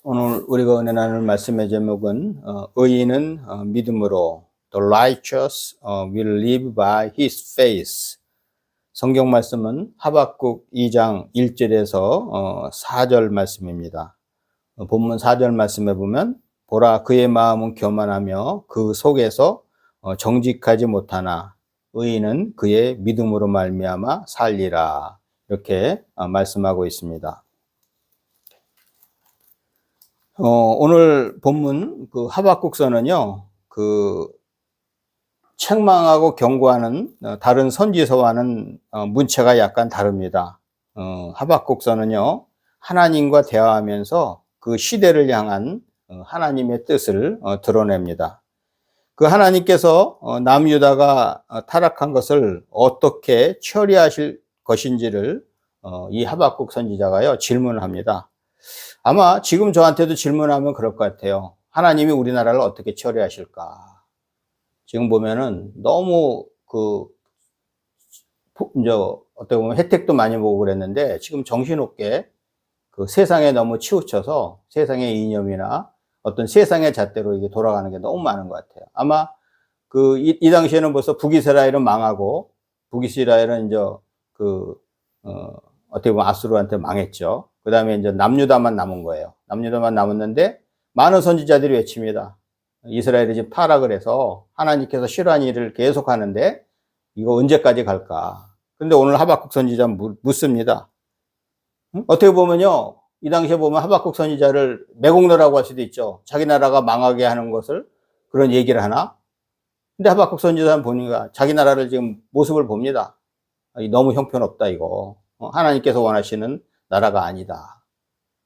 오늘 우리가 은혜 나눌 말씀의 제목은 의인은 믿음으로 The righteous will live by his faith. 성경 말씀은 하박국 2장 1절에서 4절 말씀입니다. 본문 4절 말씀에 보면 보라 그의 마음은 교만하며 그 속에서 정직하지 못하나 의인은 그의 믿음으로 말미암아 살리라. 이렇게 말씀하고 있습니다. 오늘 본문 그 하박국서는요, 책망하고 경고하는 다른 선지서와는 문체가 약간 다릅니다. 하박국서는요, 하나님과 대화하면서 그 시대를 향한 하나님의 뜻을 드러냅니다. 그 하나님께서 남유다가 타락한 것을 어떻게 처리하실 것인지를 이 하박국 선지자가요, 질문합니다. 아마 지금 저한테도 질문하면 그럴 것 같아요. 하나님이 우리나라를 어떻게 처리하실까? 지금 보면은 너무 이제 어떻게 보면 혜택도 많이 보고 그랬는데 지금 정신없게 그 세상에 너무 치우쳐서 세상의 이념이나 어떤 세상의 잣대로 이게 돌아가는 게 너무 많은 것 같아요. 아마 이 당시에는 벌써 북이스라엘은 망하고 북이스라엘은 이제 어떻게 보면 아수르한테 망했죠. 그 다음에 이제 남유다만 남은 거예요. 남유다만 남았는데 많은 선지자들이 외칩니다. 이스라엘이 지금 타락을 해서 하나님께서 싫어하는 일을 계속 하는데 이거 언제까지 갈까? 근데 오늘 하박국 선지자 묻습니다. 어떻게 보면요, 이 당시에 보면 하박국 선지자를 매국노라고 할 수도 있죠. 자기 나라가 망하게 하는 것을 그런 얘기를 하나? 근데 하박국 선지자는 보니까 자기 나라를 지금 모습을 봅니다. 너무 형편없다 이거. 하나님께서 원하시는 나라가 아니다.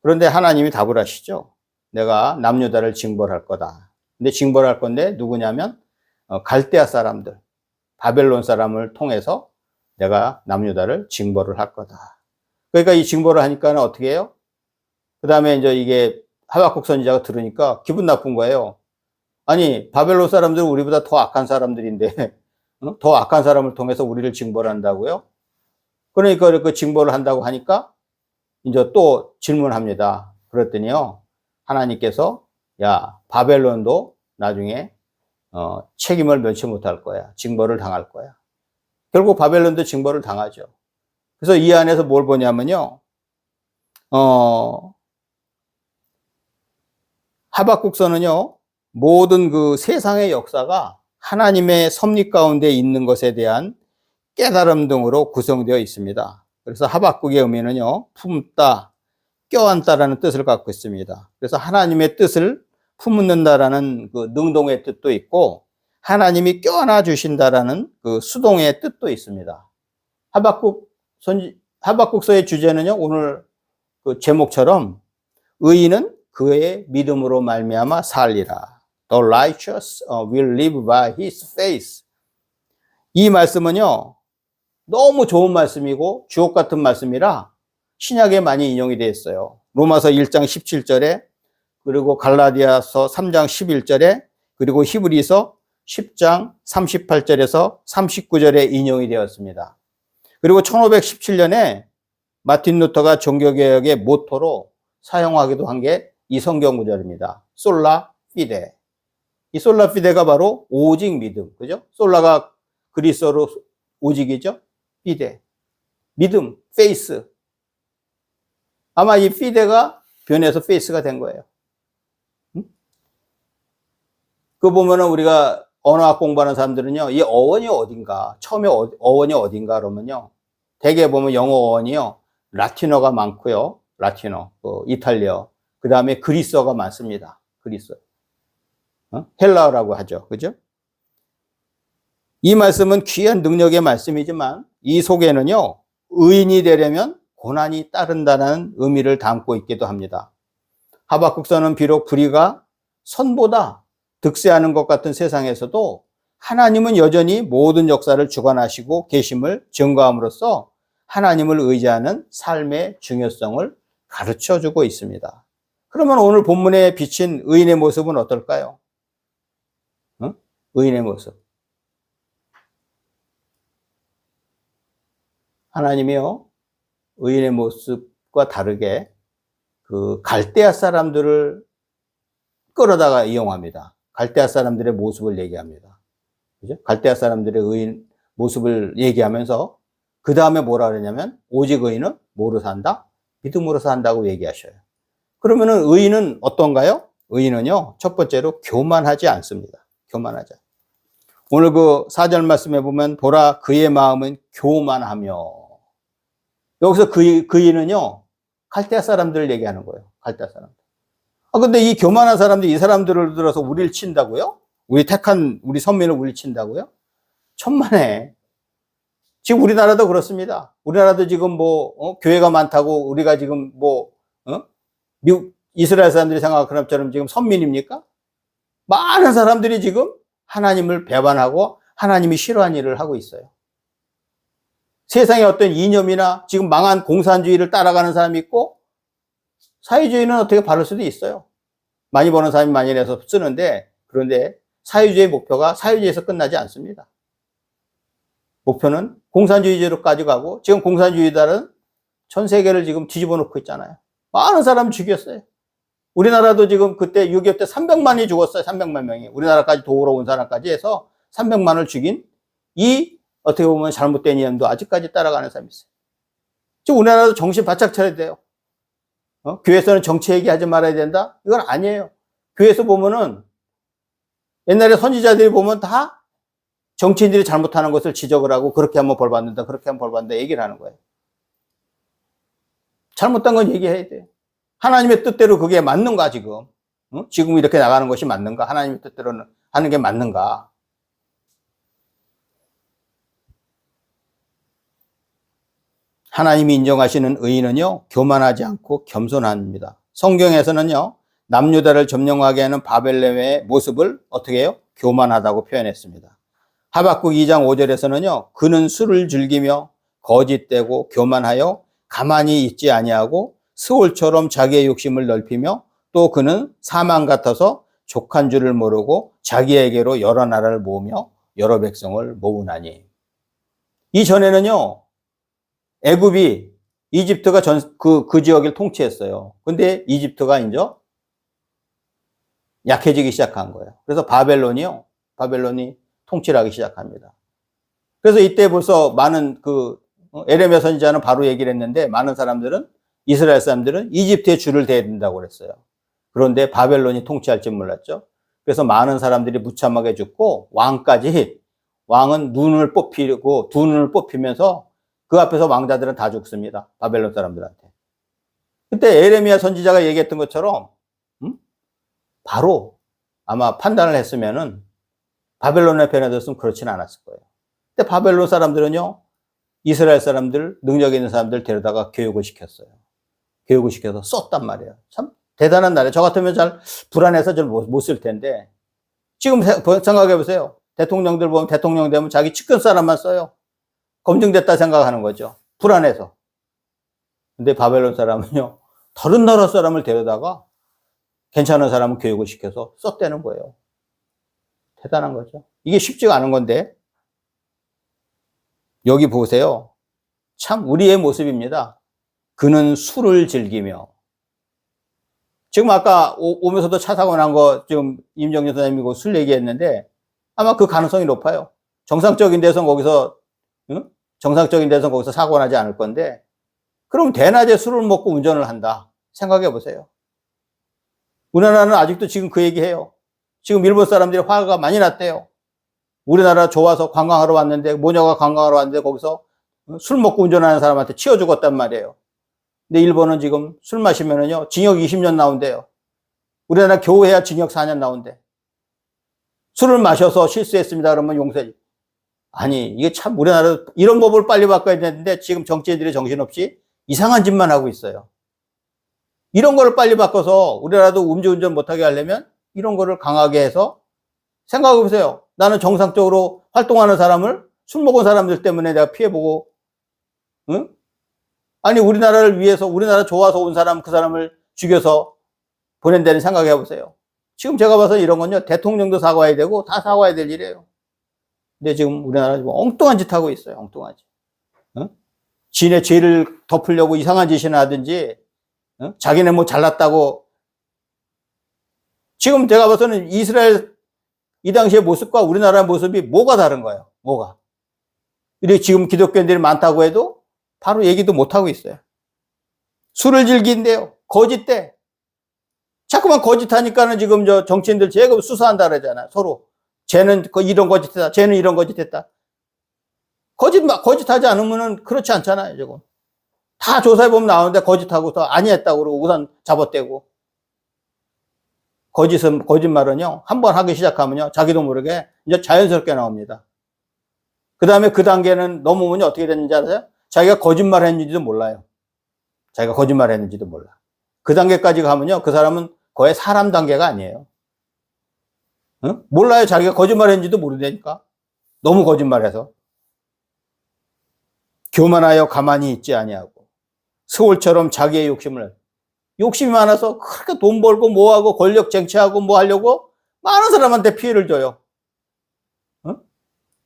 그런데 하나님이 답을 하시죠. 내가 남유다를 징벌할 거다. 근데 징벌할 건데 누구냐면 갈대아 사람들, 바벨론 사람을 통해서 내가 남유다를 징벌을 할 거다. 그러니까 이 징벌을 하니까 어떻게 해요? 그 다음에 이제 이게 하박국 선지자가 들으니까 기분 나쁜 거예요. 아니, 바벨론 사람들은 우리보다 더 악한 사람들인데 더 악한 사람을 통해서 우리를 징벌한다고요? 그러니까 그 징벌을 한다고 하니까 이제 또 질문합니다. 그랬더니요, 하나님께서 야, 바벨론도 나중에 책임을 면치 못할 거야. 징벌을 당할 거야. 결국 바벨론도 징벌을 당하죠. 그래서 이 안에서 뭘 보냐면요, 하박국서는요, 모든 그 세상의 역사가 하나님의 섭리 가운데 있는 것에 대한 깨달음 등으로 구성되어 있습니다. 그래서 하박국의 의미는요, 품다, 껴안다라는 뜻을 갖고 있습니다. 그래서 하나님의 뜻을 품는다라는 그 능동의 뜻도 있고 하나님이 껴안아 주신다라는 그 수동의 뜻도 있습니다. 하박국서의 주제는요, 오늘 그 제목처럼 의인은 그의 믿음으로 말미암아 살리라. The righteous will live by his faith. 이 말씀은요, 너무 좋은 말씀이고 주옥 같은 말씀이라 신약에 많이 인용이 되어 있어요. 로마서 1장 17절에, 그리고 갈라디아서 3장 11절에, 그리고 히브리서 10장 38절에서 39절에 인용이 되었습니다. 그리고 1517년에 마틴 루터가 종교개혁의 모토로 사용하기도 한 게 이 성경 구절입니다. 솔라 피데. 이 솔라 피데가 바로 오직 믿음. 그죠? 솔라가 그리스어로 오직이죠? 피데. 믿음, 페이스. 아마 이 피데가 변해서 페이스가 된 거예요. 그거 보면은 우리가 언어학 공부하는 사람들은요, 이 어원이 어딘가, 처음에 어원이 어딘가 그러면요, 대개 보면 영어 어원이요, 라틴어가 많고요, 라틴어, 이탈리아, 그 다음에 그리스어가 많습니다. 그리스어. 헬라어라고 하죠. 그죠? 이 말씀은 귀한 능력의 말씀이지만 이 속에는요, 의인이 되려면 고난이 따른다는 의미를 담고 있기도 합니다. 하박국서는 비록 불의가 선보다 득세하는 것 같은 세상에서도 하나님은 여전히 모든 역사를 주관하시고 계심을 증거함으로써 하나님을 의지하는 삶의 중요성을 가르쳐주고 있습니다. 그러면 오늘 본문에 비친 의인의 모습은 어떨까요? 의인의 모습. 하나님이요, 의인의 모습과 다르게 그 갈대아 사람들을 끌어다가 이용합니다. 갈대아 사람들의 모습을 얘기합니다. 그죠? 갈대아 사람들의 의인 모습을 얘기하면서 그 다음에 뭐라 그러냐면 오직 의인은 뭐로 산다? 믿음으로 산다고 얘기하셔요. 그러면은 의인은 어떤가요? 의인은요, 첫 번째로 교만하지 않습니다. 교만하지 않습니다. 오늘 그 4절 말씀에 보면 보라 그의 마음은 교만하며, 여기서 그이는요 갈대아 사람들을 얘기하는 거예요. 갈대아 사람들. 근데 이 교만한 사람들이 이 사람들을 들어서 우리를 친다고요? 우리 택한 우리 선민을 우리를 친다고요? 천만에. 지금 우리나라도 그렇습니다. 우리나라도 지금 뭐 교회가 많다고 우리가 지금 뭐 미국 이스라엘 사람들이 생각하는 것처럼 지금 선민입니까? 많은 사람들이 지금 하나님을 배반하고 하나님이 싫어하는 일을 하고 있어요. 세상에 어떤 이념이나 지금 망한 공산주의를 따라가는 사람이 있고, 사회주의는 어떻게 바를 수도 있어요. 많이 버는 사람이 많이 내서 쓰는데, 그런데 사회주의의 목표가 사회주의에서 끝나지 않습니다. 목표는 공산주의제로 가져가고, 지금 공산주의자는 전 세계를 지금 뒤집어 놓고 있잖아요. 많은 사람 죽였어요. 우리나라도 지금 그때 6.25 때 300만이 죽었어요. 300만 명이. 우리나라까지 도우러 온 사람까지 해서 300만을 죽인 이 어떻게 보면 잘못된 이념도 아직까지 따라가는 사람이 있어요. 지금 우리나라도 정신 바짝 차려야 돼요. 교회에서는 정치 얘기하지 말아야 된다? 이건 아니에요. 교회에서 보면은 옛날에 선지자들이 보면 다 정치인들이 잘못하는 것을 지적을 하고 그렇게 하면 벌 받는다, 그렇게 하면 벌 받는다 얘기를 하는 거예요. 잘못된 건 얘기해야 돼요. 하나님의 뜻대로 그게 맞는가 지금? 지금 이렇게 나가는 것이 맞는가? 하나님의 뜻대로 하는 게 맞는가? 하나님이 인정하시는 의인은요, 교만하지 않고 겸손합니다. 성경에서는요, 남유다를 점령하게 하는 바벨론의 모습을 어떻게 해요? 교만하다고 표현했습니다. 하박국 2장 5절에서는요, 그는 술을 즐기며 거짓되고 교만하여 가만히 있지 아니하고 스올처럼 자기의 욕심을 넓히며 또 그는 사망 같아서 족한 줄을 모르고 자기에게로 여러 나라를 모으며 여러 백성을 모으나니. 이전에는요, 애굽이 이집트가 그 지역을 통치했어요. 근데 이집트가 이제 약해지기 시작한 거예요. 그래서 바벨론이 통치를 하기 시작합니다. 그래서 이때 벌써 많은 에레미야 선지자는 바로 얘기를 했는데, 많은 사람들은, 이스라엘 사람들은 이집트에 줄을 대야 된다고 그랬어요. 그런데 바벨론이 통치할 줄 몰랐죠. 그래서 많은 사람들이 무참하게 죽고, 왕은 눈을 뽑히고 두 눈을 뽑히면서 그 앞에서 왕자들은 다 죽습니다. 바벨론 사람들한테. 그때 에레미야 선지자가 얘기했던 것처럼 바로 아마 판단을 했으면은 바벨론의 편에 들었으면 그렇지는 않았을 거예요. 근데 바벨론 사람들은요, 이스라엘 사람들, 능력 있는 사람들 데려다가 교육을 시켰어요. 교육을 시켜서 썼단 말이에요. 참 대단한 나라예요. 저 같으면 잘 불안해서 잘 못 쓸 텐데, 지금 생각해 보세요. 대통령들 보면 대통령 되면 자기 측근 사람만 써요. 검증됐다 생각하는 거죠. 불안해서. 근데 바벨론 사람은요, 다른 나라 사람을 데려다가 괜찮은 사람은 교육을 시켜서 썼대는 거예요. 대단한 거죠. 이게 쉽지가 않은 건데, 여기 보세요. 참 우리의 모습입니다. 그는 술을 즐기며. 지금 아까 오면서도 차 사고 난 거 지금 임정준 선생님이 술 얘기했는데, 아마 그 가능성이 높아요. 정상적인 데서 거기서 사고 나지 않을 건데, 그럼 대낮에 술을 먹고 운전을 한다. 생각해 보세요. 우리나라는 아직도 지금 그 얘기해요. 지금 일본 사람들이 화가 많이 났대요. 우리나라 좋아서 관광하러 왔는데, 모녀가 관광하러 왔는데 거기서 술 먹고 운전하는 사람한테 치여 죽었단 말이에요. 근데 일본은 지금 술 마시면은요, 징역 20년 나온대요. 우리나라 겨우 해야 징역 4년 나온대. 술을 마셔서 실수했습니다 그러면 용서지. 아니, 이게 참 우리나라 이런 법을 빨리 바꿔야 되는데 지금 정치인들이 정신없이 이상한 짓만 하고 있어요. 이런 거를 빨리 바꿔서 우리나라도 음주운전 못하게 하려면 이런 거를 강하게 해서, 생각해 보세요. 나는 정상적으로 활동하는 사람을 술 먹은 사람들 때문에 내가 피해보고, 응? 아니, 우리나라를 위해서, 우리나라 좋아서 온 사람, 그 사람을 죽여서 보낸다는 생각해 보세요. 지금 제가 봐서 이런 건요, 대통령도 사과해야 되고 다 사과해야 될 일이에요. 근데 지금 우리나라 지금 엉뚱한 짓 하고 있어요. 엉뚱한 짓. 응? 지네 죄를 덮으려고 이상한 짓이나 하든지, 자기네 뭐 잘났다고. 지금 제가 봐서는 이스라엘 이 당시의 모습과 우리나라 모습이 뭐가 다른 거예요? 뭐가? 이렇게 지금 기독교인들이 많다고 해도 바로 얘기도 못하고 있어요. 술을 즐긴대요. 거짓대. 자꾸만 거짓하니까는 지금 저 정치인들 제가 수사한다 그러잖아요. 서로. 쟤는 이런 거짓했다. 쟤는 이런 거짓했다. 거짓하지 않으면은 그렇지 않잖아요, 지금. 다 조사해보면 나오는데 거짓하고서 아니했다고 그러고 우선 잡아떼고. 거짓말은요, 한번 하기 시작하면요, 자기도 모르게 이제 자연스럽게 나옵니다. 그 다음에 그 단계는 넘으면 어떻게 됐는지 아세요? 자기가 거짓말 했는지도 몰라요. 자기가 거짓말 했는지도 몰라. 그 단계까지 가면요, 그 사람은 거의 사람 단계가 아니에요. 응? 몰라요. 자기가 거짓말 했는지도 모르다니까. 너무 거짓말해서. 교만하여 가만히 있지 아니하고 스올처럼 자기의 욕심이 많아서 그렇게 돈 벌고 뭐하고 권력 쟁취하고 뭐 하려고 많은 사람한테 피해를 줘요. 응?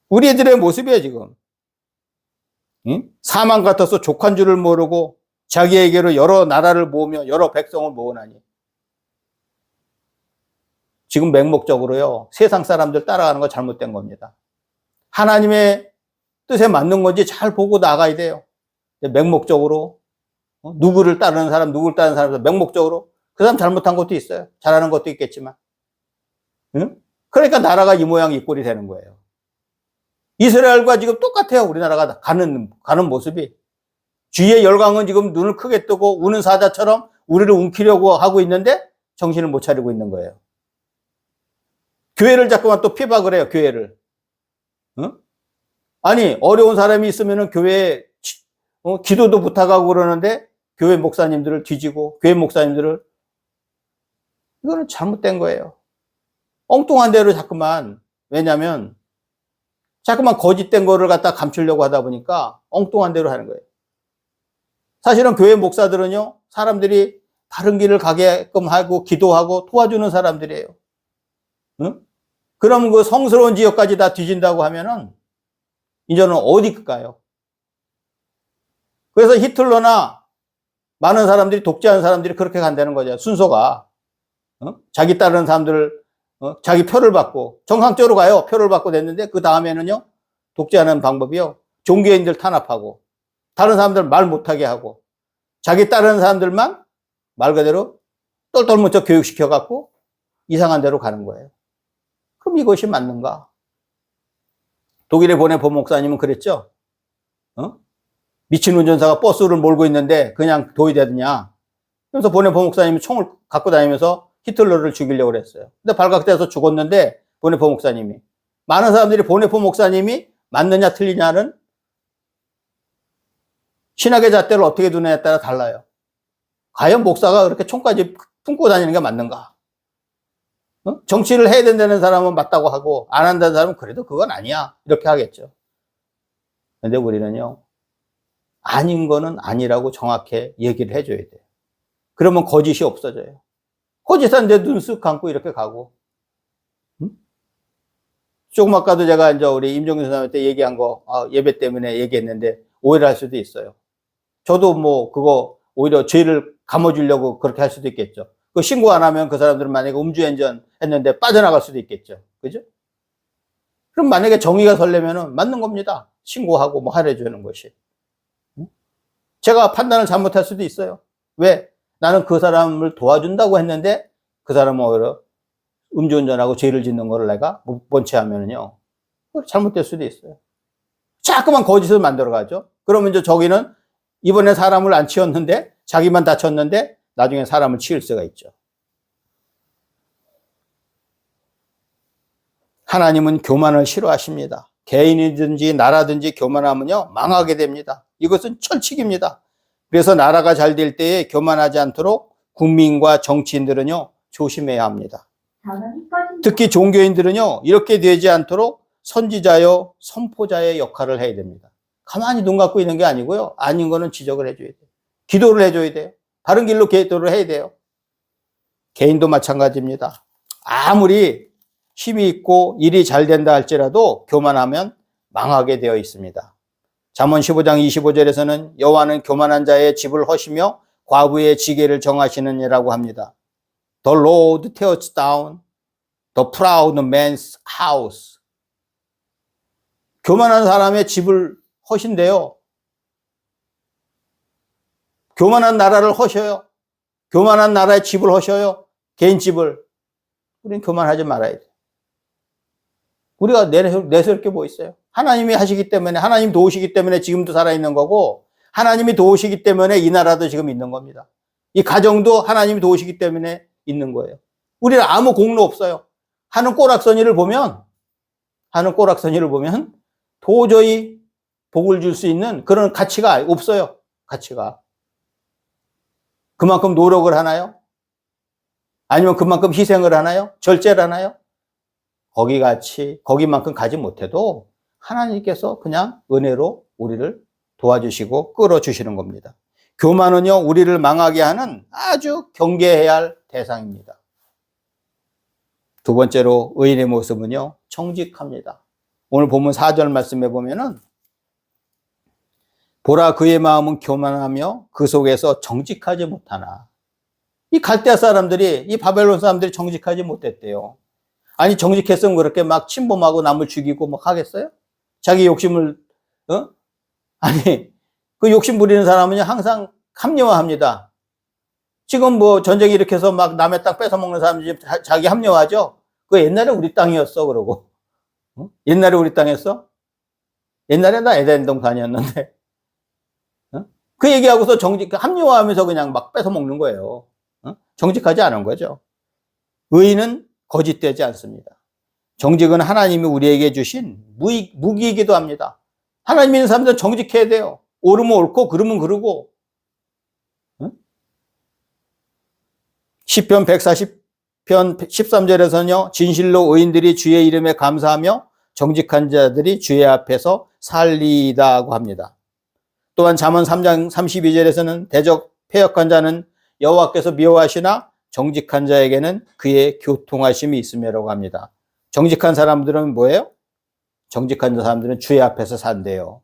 우리 애들의 모습이에요, 지금. 응? 사망 같아서 족한 줄을 모르고 자기에게로 여러 나라를 모으며 여러 백성을 모으나니. 지금 맹목적으로요, 세상 사람들 따라가는 거 잘못된 겁니다. 하나님의 뜻에 맞는 건지 잘 보고 나가야 돼요. 맹목적으로 누구를 따르는 사람 맹목적으로 그 사람 잘못한 것도 있어요. 잘하는 것도 있겠지만. 응? 그러니까 나라가 이 모양 이 꼴이 되는 거예요. 이스라엘과 지금 똑같아요. 우리나라가 가는 모습이. 주의 열강은 지금 눈을 크게 뜨고 우는 사자처럼 우리를 움키려고 하고 있는데 정신을 못 차리고 있는 거예요. 교회를 자꾸만 또 피박을 해요. 교회를. 응? 아니, 어려운 사람이 있으면은 교회에 기도도 부탁하고 그러는데 교회 목사님들을 뒤지고 교회 목사님들을, 이거는 잘못된 거예요. 엉뚱한 대로 자꾸만, 왜냐면 자꾸만 거짓된 거를 갖다 감추려고 하다 보니까 엉뚱한 대로 하는 거예요. 사실은 교회 목사들은요, 사람들이 다른 길을 가게끔 하고 기도하고 도와주는 사람들이에요. 응? 그럼 그 성스러운 지역까지 다 뒤진다고 하면은 이제는 어디 가요? 그래서 히틀러나 많은 사람들이, 독재하는 사람들이 그렇게 간다는 거죠. 순서가. 자기 따르는 사람들을, 자기 표를 받고, 정상적으로 가요. 표를 받고 됐는데, 그 다음에는요, 독재하는 방법이요, 종교인들 탄압하고, 다른 사람들 말 못하게 하고, 자기 따르는 사람들만 말 그대로 똘똘 묻혀 교육시켜갖고, 이상한 데로 가는 거예요. 그럼 이것이 맞는가? 독일의 보네포 목사님은 그랬죠? 미친 운전사가 버스를 몰고 있는데 그냥 도의되느냐? 그래서 보네포 목사님이 총을 갖고 다니면서 히틀러를 죽이려고 그랬어요. 근데 발각돼서 죽었는데, 보네포 목사님이. 많은 사람들이 보네포 목사님이 맞느냐 틀리냐는 신학의 잣대를 어떻게 두느냐에 따라 달라요. 과연 목사가 그렇게 총까지 품고 다니는 게 맞는가? 정치를 해야 된다는 사람은 맞다고 하고 안 한다는 사람은 그래도 그건 아니야, 이렇게 하겠죠. 근데 우리는요, 아닌 거는 아니라고 정확히 얘기를 해줘야 돼요. 그러면 거짓이 없어져요. 거짓한데 눈 쓱 감고 이렇게 가고. 조금 아까도 제가 이제 우리 임종균 선생님한테 얘기한 거, 예배 때문에 얘기했는데 오해를 할 수도 있어요. 저도 뭐 그거 오히려 죄를 감아주려고 그렇게 할 수도 있겠죠. 그 신고 안 하면 그 사람들은 만약에 음주운전 했는데 빠져나갈 수도 있겠죠. 그죠? 그럼 만약에 정의가 설려면은 맞는 겁니다. 신고하고 뭐 하려주는 것이. 제가 판단을 잘못할 수도 있어요. 왜? 나는 그 사람을 도와준다고 했는데 그 사람은 오히려 음주운전하고 죄를 짓는 거를 내가 못 본 채 하면은요, 잘못될 수도 있어요. 자꾸만 거짓을 만들어가죠. 그러면 이제 저기는 이번에 사람을 안 치웠는데 자기만 다쳤는데 나중에 사람을 치울 수가 있죠. 하나님은 교만을 싫어하십니다. 개인이든지 나라든지 교만하면요, 망하게 됩니다. 이것은 철칙입니다. 그래서 나라가 잘 될 때에 교만하지 않도록 국민과 정치인들은요, 조심해야 합니다. 특히 종교인들은요, 이렇게 되지 않도록 선지자요, 선포자의 역할을 해야 됩니다. 가만히 눈 감고 있는 게 아니고요, 아닌 거는 지적을 해줘야 돼요. 기도를 해줘야 돼요. 바른 길로 기도를 해야 돼요. 개인도 마찬가지입니다. 아무리 힘이 있고 일이 잘 된다 할지라도 교만하면 망하게 되어 있습니다. 잠언 15장 25절에서는 여호와는 교만한 자의 집을 허시며 과부의 지게를 정하시는 이라고 합니다. The Lord tears down the proud man's house. 교만한 사람의 집을 허신대요. 교만한 나라를 허셔요. 교만한 나라의 집을 허셔요. 개인 집을. 우리는 교만하지 말아야 돼. 우리가 내세울 게 뭐 있어요? 하나님이 하시기 때문에, 하나님 도우시기 때문에 지금도 살아있는 거고, 하나님이 도우시기 때문에 이 나라도 지금 있는 겁니다. 이 가정도 하나님이 도우시기 때문에 있는 거예요. 우리는 아무 공로 없어요. 하는 꼬락서니를 보면 도저히 복을 줄 수 있는 그런 가치가 없어요. 가치가. 그만큼 노력을 하나요? 아니면 그만큼 희생을 하나요? 절제를 하나요? 거기만큼 가지 못해도 하나님께서 그냥 은혜로 우리를 도와주시고 끌어주시는 겁니다. 교만은요, 우리를 망하게 하는 아주 경계해야 할 대상입니다. 두 번째로 의인의 모습은요, 정직합니다. 오늘 본문 4절 말씀에 보면은 보라 그의 마음은 교만하며 그 속에서 정직하지 못하나. 이 갈대아 사람들이, 이 바벨론 사람들이 정직하지 못했대요. 아니 정직했으면 그렇게 막 침범하고 남을 죽이고 막 하겠어요? 자기 욕심을 아니 그 욕심 부리는 사람은요 항상 합리화합니다. 지금 뭐 전쟁 일으켜서 막 남의 땅 뺏어 먹는 사람들이 자기 합리화하죠. 그 옛날에 우리 땅이었어 그러고. 옛날에 우리 땅이었어? 옛날에 나 에덴동 다녔는데. 그 얘기하고서 합리화하면서 그냥 막 뺏어 먹는 거예요. 정직하지 않은 거죠. 의인은 거짓되지 않습니다. 정직은 하나님이 우리에게 주신 무기이기도 합니다. 하나님 믿는 사람들은 정직해야 돼요. 옳으면 옳고 그르면 그르고. 시편 140편 13절에서는요. 진실로 의인들이 주의 이름에 감사하며 정직한 자들이 주의 앞에서 살리다고 합니다. 또한 잠언 3장 32절에서는 대적 패역한 자는 여호와께서 미워하시나 정직한 자에게는 그의 교통하심이 있음이라고 합니다. 정직한 사람들은 뭐예요? 정직한 사람들은 주의 앞에서 산대요.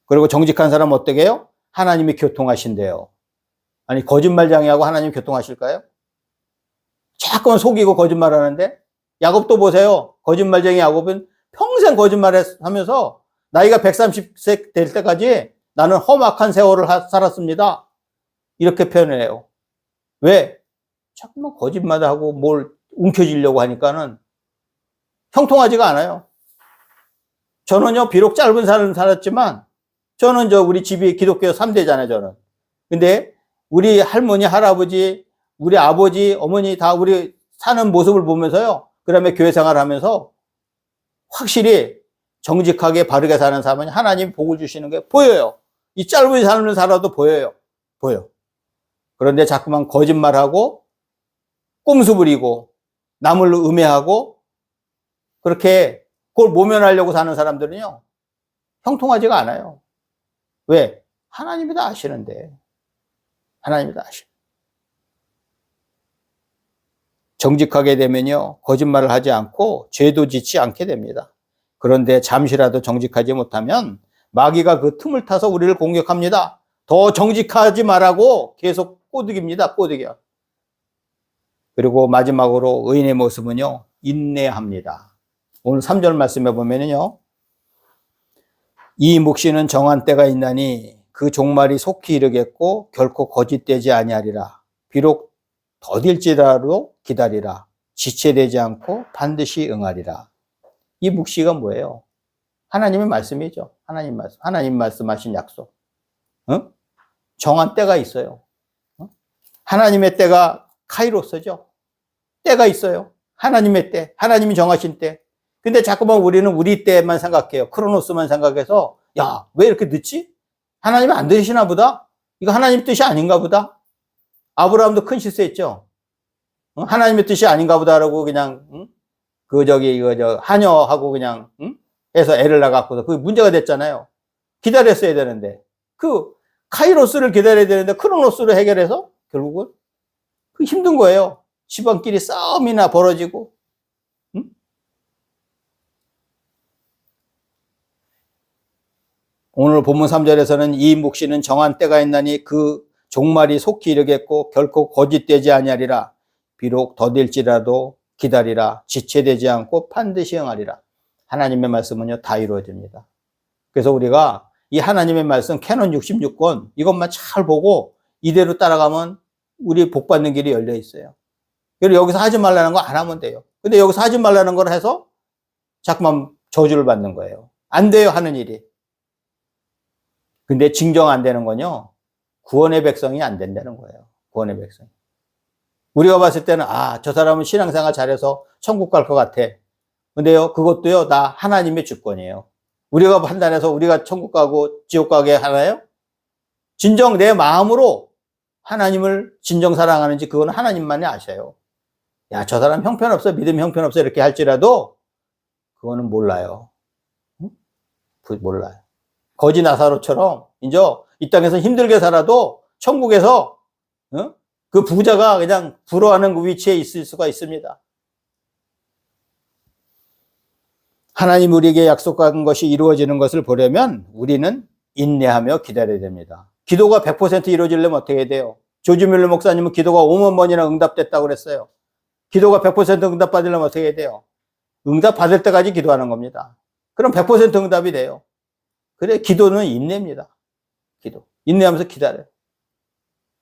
그리고 정직한 사람은 어떻게 해요? 하나님이 교통하신대요. 아니 거짓말쟁이하고 하나님 교통하실까요? 자꾸만 속이고 거짓말하는데 야곱도 보세요. 거짓말쟁이 야곱은 평생 거짓말하면서 나이가 130세 될 때까지 나는 험악한 세월을 살았습니다. 이렇게 표현을 해요. 왜? 자꾸만 거짓말하고 뭘 움켜쥐려고 하니까는 형통하지가 않아요. 저는요, 비록 짧은 삶을 살았지만, 저는 우리 집이 기독교 3대잖아요, 저는. 근데 우리 할머니, 할아버지, 우리 아버지, 어머니 다 우리 사는 모습을 보면서요, 그 다음에 교회 생활을 하면서 확실히 정직하게 바르게 사는 사람은 하나님이 복을 주시는 게 보여요. 이 짧은 삶을 살아도 보여요. 보여. 그런데 자꾸만 거짓말하고 꼼수 부리고 남을 음해하고 그렇게 그걸 모면하려고 사는 사람들은요 형통하지가 않아요. 왜? 하나님이 다 아시는데. 하나님이 다 아시는. 정직하게 되면요 거짓말을 하지 않고 죄도 짓지 않게 됩니다. 그런데 잠시라도 정직하지 못하면 마귀가 그 틈을 타서 우리를 공격합니다. 더 정직하지 말라고 계속 꼬드깁니다. 꼬드겨. 그리고 마지막으로 의인의 모습은요 인내합니다. 오늘 3절 말씀에 보면은요 이 묵시는 정한 때가 있나니 그 종말이 속히 이르겠고 결코 거짓되지 아니하리라. 비록 더딜지라도 기다리라. 지체되지 않고 반드시 응하리라. 이 묵시가 뭐예요? 하나님의 말씀이죠. 하나님 말씀하신 약속. 정한 때가 있어요. 하나님의 때가 카이로스죠. 때가 있어요. 하나님의 때, 하나님이 정하신 때. 근데 자꾸만 우리는 우리 때만 생각해요. 크로노스만 생각해서 야, 왜 이렇게 늦지? 하나님이 안 되시나 보다? 이거 하나님 뜻이 아닌가 보다? 아브라함도 큰 실수했죠. 하나님의 뜻이 아닌가 보다라고 그냥 하녀하고 그냥 해서 애를 낳았고서 그게 문제가 됐잖아요. 기다렸어야 되는데 그 카이로스를 기다려야 되는데 크로노스로 해결해서 결국은 그 힘든 거예요. 집안끼리 싸움이나 벌어지고. 오늘 본문 3절에서는 이 묵시는 정한 때가 있나니 그 종말이 속히 이르겠고 결코 거짓되지 아니하리라. 비록 더딜지라도 기다리라. 지체되지 않고 반드시 응하리라. 하나님의 말씀은요, 다 이루어집니다. 그래서 우리가 이 하나님의 말씀 캐논 66권 이것만 잘 보고 이대로 따라가면 우리 복 받는 길이 열려 있어요. 그리고 여기서 하지 말라는 거 안 하면 돼요. 근데 여기서 하지 말라는 걸 해서 자꾸만 저주를 받는 거예요. 안 돼요, 하는 일이. 근데 진정 안 되는 건요, 구원의 백성이 안 된다는 거예요. 구원의 백성이. 우리가 봤을 때는 저 사람은 신앙생활 잘해서 천국 갈 것 같아. 근데요, 그것도요, 다 하나님의 주권이에요. 우리가 판단해서 우리가 천국 가고 지옥 가게 하나요? 진정 내 마음으로 하나님을 진정 사랑하는지 그건 하나님만이 아셔요. 야, 저 사람 형편없어, 믿음 형편없어 이렇게 할지라도 그거는 몰라요. 응? 몰라요. 거지 나사로처럼 이제 이 땅에서 힘들게 살아도 천국에서 그 부자가 그냥 부러워하는 그 위치에 있을 수가 있습니다. 하나님 우리에게 약속한 것이 이루어지는 것을 보려면 우리는 인내하며 기다려야 됩니다. 기도가 100% 이루어지려면 어떻게 해야 돼요? 조지 뮬러 목사님은 기도가 5만 번이나 응답됐다고 그랬어요. 기도가 100% 응답받으려면 어떻게 해야 돼요? 응답받을 때까지 기도하는 겁니다. 그럼 100% 응답이 돼요. 그래, 기도는 인내입니다. 기도. 인내하면서 기다려요.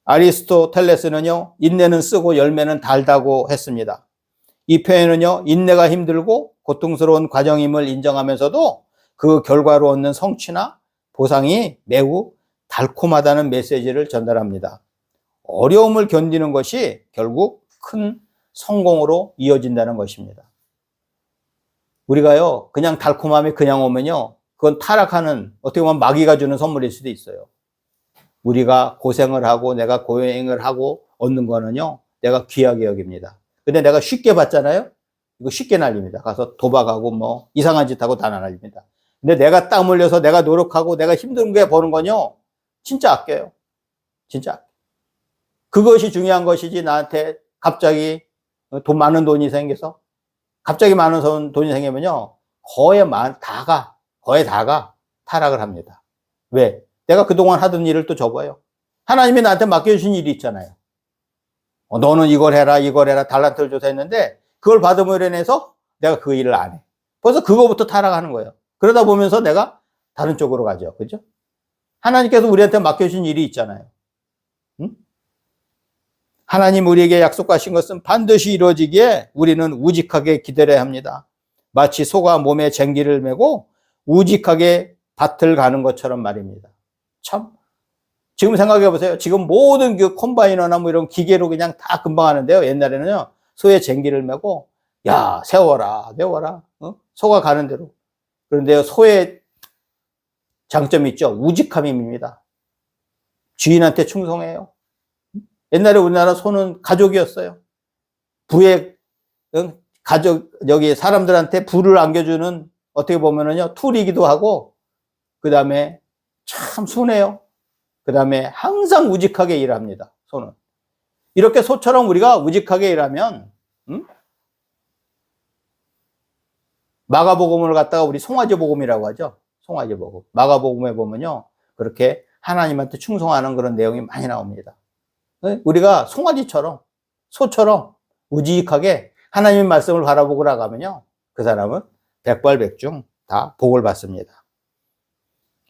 아리스토텔레스는요, 인내는 쓰고 열매는 달다고 했습니다. 이 표현은요, 인내가 힘들고 고통스러운 과정임을 인정하면서도 그 결과로 얻는 성취나 보상이 매우 달콤하다는 메시지를 전달합니다. 어려움을 견디는 것이 결국 큰 성공으로 이어진다는 것입니다. 우리가요, 그냥 달콤함이 그냥 오면요, 그건 타락하는, 어떻게 보면 마귀가 주는 선물일 수도 있어요. 우리가 고생을 하고 내가 고행을 하고 얻는 거는요, 내가 귀하게 여깁니다. 근데 내가 쉽게 받잖아요? 이거 쉽게 날립니다. 가서 도박하고 뭐 이상한 짓 하고 다 날립니다. 근데 내가 땀 흘려서 내가 노력하고 내가 힘든 게 버는 건요, 진짜 아껴요. 진짜 아껴요. 그것이 중요한 것이지 나한테 갑자기 많은 돈이 생겨서 갑자기 많은 돈이 생기면요, 거의 다가 타락을 합니다. 왜? 내가 그동안 하던 일을 또 접어요. 하나님이 나한테 맡겨주신 일이 있잖아요. 너는 이걸 해라, 달란트를 줘서 했는데, 그걸 받음으로 인해서 내가 그 일을 안 해. 벌써 그거부터 타락하는 거예요. 그러다 보면서 내가 다른 쪽으로 가죠. 그죠? 하나님께서 우리한테 맡겨주신 일이 있잖아요. 응? 하나님 우리에게 약속하신 것은 반드시 이루어지기에 우리는 우직하게 기다려야 합니다. 마치 소가 몸에 쟁기를 메고 우직하게 밭을 가는 것처럼 말입니다. 참, 지금 생각해 보세요. 지금 모든 그 컴바이너나 뭐 이런 기계로 그냥 다 금방 하는데요. 옛날에는요, 소의 쟁기를 메고, 야, 세워라. 소가 가는 대로. 그런데요, 소의 장점이 있죠. 우직함입니다. 주인한테 충성해요. 옛날에 우리나라 소는 가족이었어요. 부의, 여기 사람들한테 부를 안겨주는, 어떻게 보면은요, 툴이기도 하고, 그 다음에 참 순해요. 그 다음에 항상 우직하게 일합니다. 소는. 이렇게 소처럼 우리가 우직하게 일하면, 마가복음을 갖다가 우리 송아지 복음이라고 하죠. 송아지 복음. 마가복음에 보면요, 그렇게 하나님한테 충성하는 그런 내용이 많이 나옵니다. 우리가 송아지처럼, 소처럼 우직하게 하나님의 말씀을 바라보고 나가면요, 그 사람은 백발백중 다 복을 받습니다.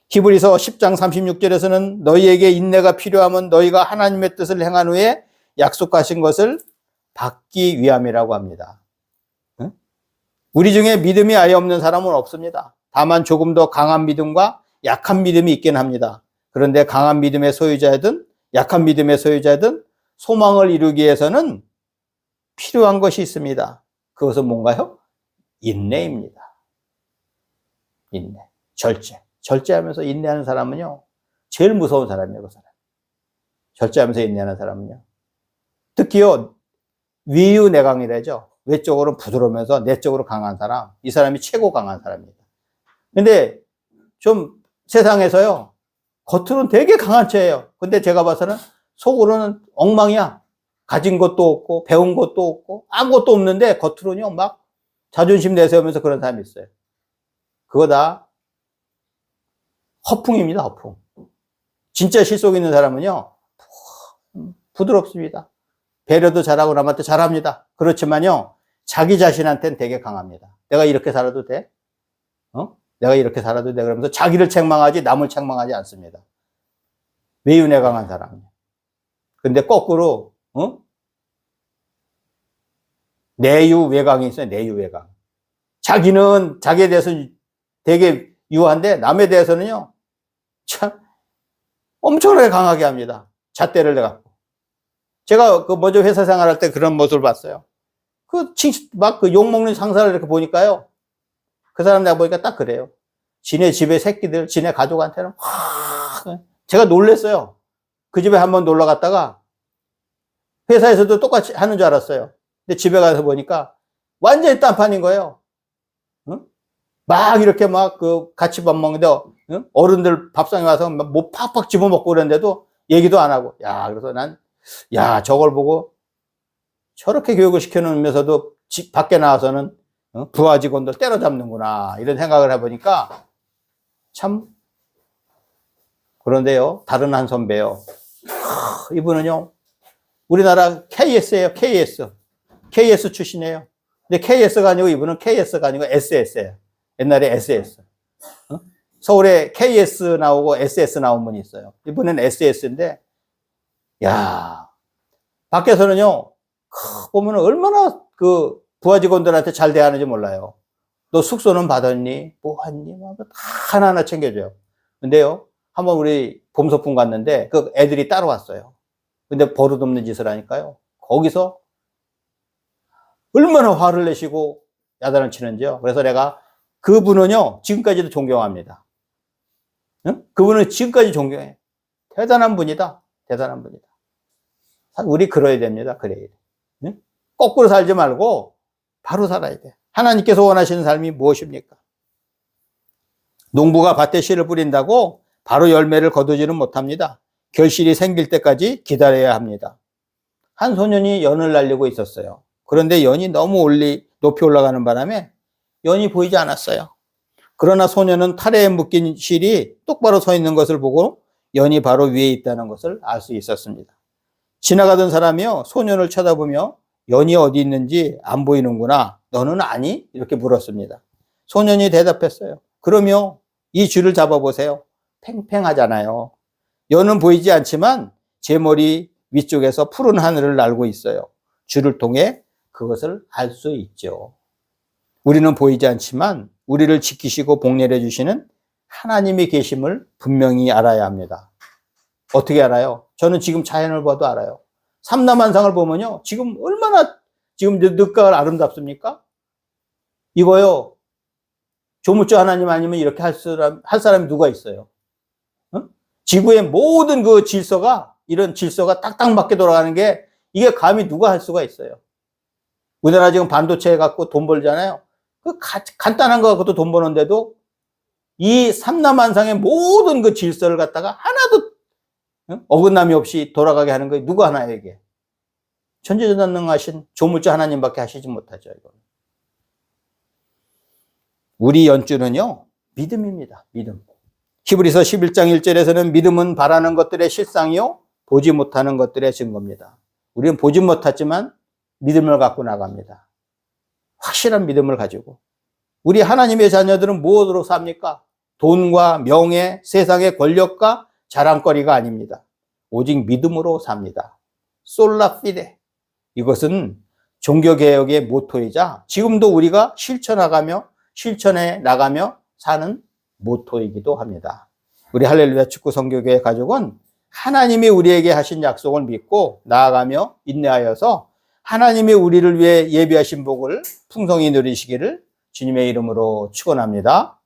히브리서 10장 36절에서는 너희에게 인내가 필요하면 너희가 하나님의 뜻을 행한 후에 약속하신 것을 받기 위함이라고 합니다. 우리 중에 믿음이 아예 없는 사람은 없습니다. 다만 조금 더 강한 믿음과 약한 믿음이 있긴 합니다. 그런데 강한 믿음의 소유자든 약한 믿음의 소유자든 소망을 이루기 위해서는 필요한 것이 있습니다. 그것은 뭔가요? 인내입니다. 인내, 절제하면서 인내하는 사람은요, 제일 무서운 사람이에요, 그 사람. 절제하면서 인내하는 사람은요. 특히요, 위유내강이라죠. 외적으로 부드러우면서 내적으로 강한 사람, 이 사람이 최고 강한 사람입니다. 근데 좀 세상에서요, 겉으로는 되게 강한 체예요. 근데 제가 봐서는 속으로는 엉망이야. 가진 것도 없고 배운 것도 없고 아무것도 없는데 겉으로는요, 막 자존심 내세우면서 그런 사람이 있어요. 그거 다 허풍입니다, 허풍. 진짜 실속 있는 사람은요, 부드럽습니다. 배려도 잘하고 남한테 잘합니다. 그렇지만요, 자기 자신한테는 되게 강합니다. 내가 이렇게 살아도 돼? 내가 이렇게 살아도 돼? 그러면서 자기를 책망하지 남을 책망하지 않습니다. 외윤에 강한 사람이에요. 근데 거꾸로 내유외강이 있어요. 내유외강. 자기는 자기에 대해서 되게 유한데 남에 대해서는요, 참 엄청나게 강하게 합니다. 잣대를 내갖고. 제가 그 먼저 회사 생활할 때 그런 모습을 봤어요. 막 그 욕먹는 상사를 이렇게 보니까요, 그 사람 내가 보니까 딱 그래요. 지네 집에 새끼들, 지네 가족한테는 제가 놀랬어요. 그 집에 한번 놀러 갔다가 회사에서도 똑같이 하는 줄 알았어요. 근데 집에 가서 보니까 완전히 딴판인 거예요. 막 이렇게 막 그 같이 밥 먹는데 어른들 밥상에 와서 뭐 팍팍 집어먹고 그랬는데도 얘기도 안 하고. 야, 그래서 저걸 보고 저렇게 교육을 시켜놓으면서도 밖에 나와서는 부하 직원들 때려잡는구나, 이런 생각을 해보니까 참. 그런데요, 다른 한 선배요, 이분은요 우리나라 KS예요. KS 출신이에요. 근데 KS가 아니고 이분은 KS가 아니고 SS예요. 옛날에 SS. 서울에 KS 나오고 SS 나온 분이 있어요. 이분은 SS인데, 야, 밖에서는요, 보면 얼마나 그 부하 직원들한테 잘 대하는지 몰라요. 너 숙소는 받았니? 뭐 했니? 다 하나하나 챙겨줘요. 근데요, 한번 우리 봄소풍 갔는데 그 애들이 따라왔어요. 근데 버릇없는 짓을 하니까요, 거기서 얼마나 화를 내시고 야단을 치는지요. 그래서 내가 그분은요, 지금까지도 존경합니다. 그분은 지금까지 존경해. 대단한 분이다. 대단한 분이다. 우리 그래야 됩니다. 그래야 돼. 거꾸로 살지 말고 바로 살아야 돼. 하나님께서 원하시는 삶이 무엇입니까? 농부가 밭에 씨를 뿌린다고 바로 열매를 거두지는 못합니다. 결실이 생길 때까지 기다려야 합니다. 한 소년이 연을 날리고 있었어요. 그런데 연이 너무 높이 올라가는 바람에 연이 보이지 않았어요. 그러나 소년은 타래에 묶인 실이 똑바로 서 있는 것을 보고 연이 바로 위에 있다는 것을 알 수 있었습니다. 지나가던 사람이요, 소년을 쳐다보며 연이 어디 있는지 안 보이는구나, 너는 아니? 이렇게 물었습니다. 소년이 대답했어요. 그러면 이 줄을 잡아보세요. 팽팽하잖아요. 연은 보이지 않지만 제 머리 위쪽에서 푸른 하늘을 날고 있어요. 줄을 통해 그것을 알 수 있죠. 우리는 보이지 않지만 우리를 지키시고 복내려 주시는 하나님이 계심을 분명히 알아야 합니다. 어떻게 알아요? 저는 지금 자연을 봐도 알아요. 삼라만상을 보면요, 지금 얼마나 지금 늦가을 아름답습니까? 이거요, 조물주 하나님 아니면 이렇게 할 사람이 누가 있어요? 지구의 모든 그 질서가, 이런 질서가 딱딱 맞게 돌아가는 게, 이게 감히 누가 할 수가 있어요? 우리나라 지금 반도체 갖고 돈 벌잖아요. 그 간단한 거 갖고도 돈 버는데도 이 삼라만상의 모든 그 질서를 갖다가 하나도 어긋남이 없이 돌아가게 하는 거 누가 하나요, 이게? 전지전능하신 조물주 하나님밖에 하시지 못하죠, 이거. 우리 연주는요, 믿음입니다. 믿음. 히브리서 11장 1절에서는 믿음은 바라는 것들의 실상이요, 보지 못하는 것들의 증거입니다. 우리는 보지 못했지만 믿음을 갖고 나갑니다. 확실한 믿음을 가지고. 우리 하나님의 자녀들은 무엇으로 삽니까? 돈과 명예, 세상의 권력과 자랑거리가 아닙니다. 오직 믿음으로 삽니다. 솔라 피데. 이것은 종교개혁의 모토이자 지금도 우리가 실천해 나가며 사는 모토이기도 합니다. 우리 할렐루야 축구 선교교회 가족은 하나님이 우리에게 하신 약속을 믿고 나아가며 인내하여서 하나님이 우리를 위해 예비하신 복을 풍성히 누리시기를 주님의 이름으로 축원합니다.